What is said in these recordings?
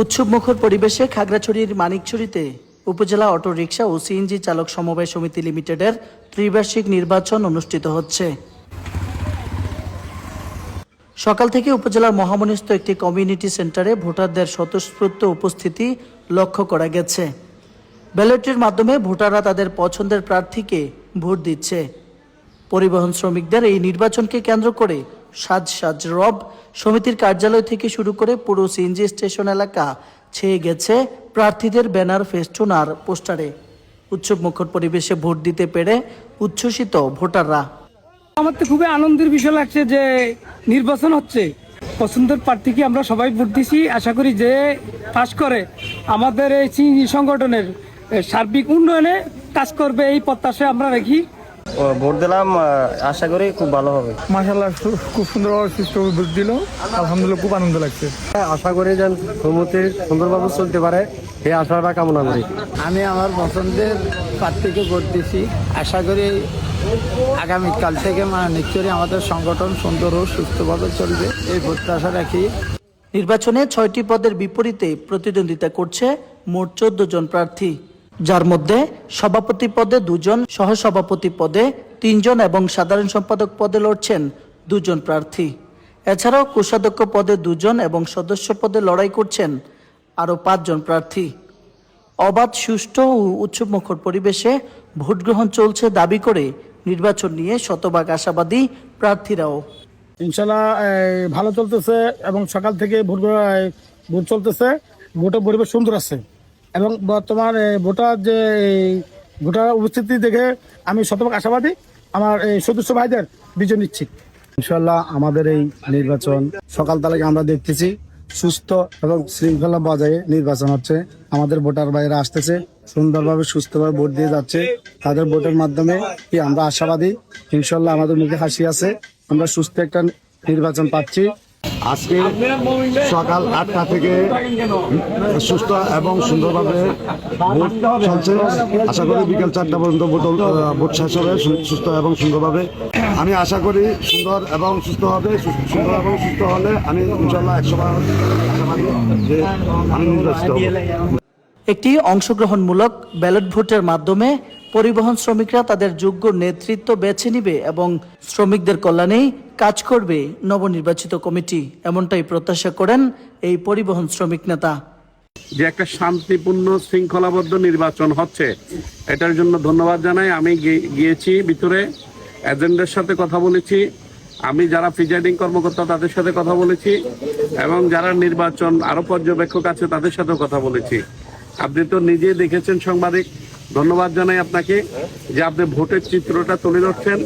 উৎসবমুখর পরিবেশে খাগড়াছড়ির মানিকছড়িতে উপজেলা অটো রিকশা ও সিএনজি চালক সমবায় সমিতি লিমিটেডের ত্রিবার্ষিক নির্বাচন অনুষ্ঠিত হচ্ছে। সকাল থেকে উপজেলার মহামনিস্থ একটি কমিউনিটি সেন্টারে ভোটারদের স্বতঃস্ফূর্ত উপস্থিতি লক্ষ্য করা গেছে। ব্যালটের মাধ্যমে ভোটাররা তাদের পছন্দের প্রার্থীকে ভোট দিচ্ছে। পরিবহন শ্রমিকদের এই নির্বাচনকে কেন্দ্র করে সাজ সাজ রব সমিতির কার্যালয় থেকে শুরু করে পুরো সিএনজি স্টেশন এলাকা ছেয়ে গেছে প্রার্থীদের ব্যানার, ফেস্টুন আর পোস্টারে। উৎসবমুখর পরিবেশে ভোট দিতে পেরে উচ্ছ্বসিত ভোটাররা। আমার তো খুবই আনন্দের বিষয় লাগছে যে নির্বাচন হচ্ছে, পছন্দের প্রার্থীকে আমরা সবাই ভোট দিছি। আশা করি যে পাস করে আমাদের এই সিএনজি সংগঠনের সার্বিক উন্নয়নে কাজ করবে, এই প্রত্যাশা আমরা রাখি। ভোট দিলাম, আশা করি খুব ভালো হবে। মাশাআল্লাহ, খুব সুন্দরভাবে সুষ্ঠুভাবে ভোট দিল। আলহামদুলিল্লাহ, খুব আনন্দ লাগছে। আশা করি যেন সমিতি সুন্দরভাবে চলতে পারে, এই আশাটা কামনা করি। আমি আমার পছন্দের প্রার্থীকে ভোট দিছি। আশা করি আগামীকাল থেকে নিশ্চয়ই আমাদের সংগঠন সুন্দর ও সুস্থভাবে চলবে, এই প্রত্যাশা রাখি। নির্বাচনে 6টি পদের বিপরীতে প্রতিদ্বন্দ্বিতা করছে মোট 14 জন প্রার্থী, যার মধ্যে সভাপতি পদে 2 জন, সহসভাপতি পদে 3 জন এবং সাধারণ সম্পাদক পদে লড়ছেন 2 জন প্রার্থী। এছাড়াও কোষাধ্যক্ষ পদে 2 জন এবং সদস্য পদে লড়াই করছেন আরও 5 জন প্রার্থী। অবাধ, সুষ্ঠু ও উৎসবমুখর পরিবেশে ভোট গ্রহণ চলছে দাবি করে নির্বাচন নিয়ে শতভাগ আশাবাদী প্রার্থীরাও। ইনশাআল্লাহ ভালো চলতেছে এবং সকাল থেকে ভোট চলতেছে। ভোটের পরিবেশ সুন্দর আছে এবং বর্তমান ভোটার উপস্থিতি দেখে আমি শতভাগ আশাবাদী। আমার সদস্য ভাইদের বিজয় নিচ্ছি। ইনশাল্লাহ আমাদের এই নির্বাচন সকাল থেকে আমরা দেখতেছি সুস্থ এবং শৃঙ্খলা বজায় নির্বাচন হচ্ছে। আমাদের ভোটার ভাইয়েরা আসতেছে, সুন্দরভাবে সুস্থভাবে ভোট দিয়ে যাচ্ছে। তাদের ভোটের মাধ্যমে কি আমরা আশাবাদী। ইনশাল্লাহ আমাদের মুখে হাসি আছে, আমরা সুস্থ একটা নির্বাচন পাচ্ছি। আজকে সকাল 8টা থেকে সুস্থ এবং সুন্দরভাবে ভোট চলছে। আশা করি বিকেল 4টা পর্যন্ত ভোট শেষ হবে সুস্থ এবং সুন্দরভাবে। আমি আশা করি সুন্দর এবং সুস্থ হবে। সুন্দর এবং সুস্থ হলে আমি ইনশাল্লাহ 100% আশাবাদী যে আমি নির্বাচিত হব। একটি অংশগ্রহণমূলক ব্যালট ভোটের মাধ্যমে পরিবহন শ্রমিকরা তাদের যোগ্য নেতৃত্ব বেছে নিবে এবং শ্রমিকদের কল্যাণেই কাজ করবে নবনির্বাচিত কমিটি, এমনটাই প্রত্যাশা করেন এই পরিবহন শ্রমিক নেতা। যে একটা শান্তিপূর্ণ শৃঙ্খলাবদ্ধ নির্বাচন হচ্ছে, এটার জন্য ধন্যবাদ জানাই। আমি গিয়েছি ভিতরে, এজেন্টদের সাথে কথা বলেছি, আমি যারা প্রিজাইডিং কর্মকর্তা তাদের সাথে কথা বলেছি এবং যারা নির্বাচন আরো পর্যবেক্ষক আছে তাদের সাথেও কথা বলেছি। আপনি তো নিজে দেখেছেন সাংবাদিক, ধন্যবাদ জানাই আপনাকে যে আপনি ভোটের চিত্রটা তুলে ধরছেন।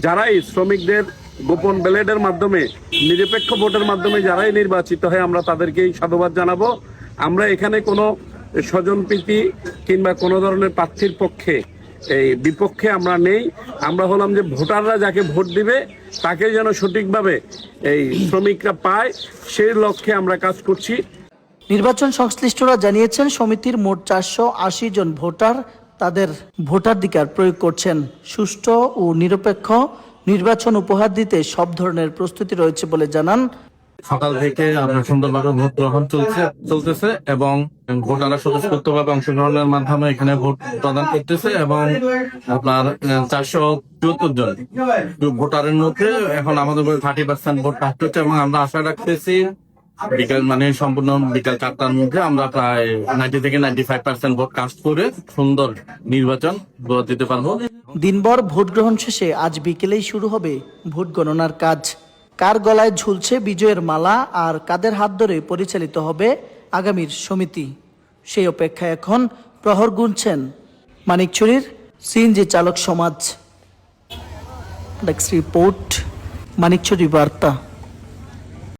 যারাই শ্রমিকদের গোপন ব্যালটের মাধ্যমে, নিরপেক্ষ ভোটের মাধ্যমে যারাই নির্বাচিত হয়, আমরা তাদেরকেই সাধুবাদ জানাবো। আমরা এখানে কোনো স্বজনপ্রীতি কিংবা কোনো ধরনের প্রার্থীর পক্ষে এই বিপক্ষে আমরা নেই। আমরা হলাম যে ভোটাররা যাকে ভোট দিবে তাকে যেন সঠিকভাবে এই শ্রমিকরা পায়, সেই লক্ষ্যে আমরা কাজ করছি। নির্বাচন সংশ্লিষ্টরা জানিয়েছেন সমিতির মোট 480 জন ভোটার তাদের ভোটাধিকার প্রয়োগ করছেন। সুষ্ঠু ও নিরপেক্ষ নির্বাচন উপহার দিতে সব ধরনের প্রস্তুতি রয়েছে বলে জানান। সকাল থেকে আমরা সুন্দরভাবে ভোট গ্রহণ চলতেছে এবং ভোটাররা স্বতঃস্ফূর্তভাবে অংশগ্রহণের মাধ্যমে এখানে ভোট প্রদান করতেছে এবং আপনার 474 জন ভোটারের মধ্যে এখন আমাদের 30% ভোট কাস্ট হচ্ছে এবং আমরা আশা রাখতেছি বিকাল সম্পূর্ণ বিকাল 4টার মধ্যে আমরা প্রায় 90 থেকে 95% ভোট কাস্ট করে সুন্দর নির্বাচন দিতে পারবো। দিনভর ভোট গ্রহণ শেষে আজ বিকেলেই শুরু হবে ভোট গণনার কাজ। কার গলায় ঝুলছে বিজয়ের মালা আর কাদের হাত ধরে পরিচালিত হবে আগামীর সমিতি, সেই অপেক্ষায় এখন প্রহর গুনছেন মানিকছড়ির সিএনজি চালক সমাজ। ডেস্ক রিপোর্ট, মানিকছড়ি বার্তা।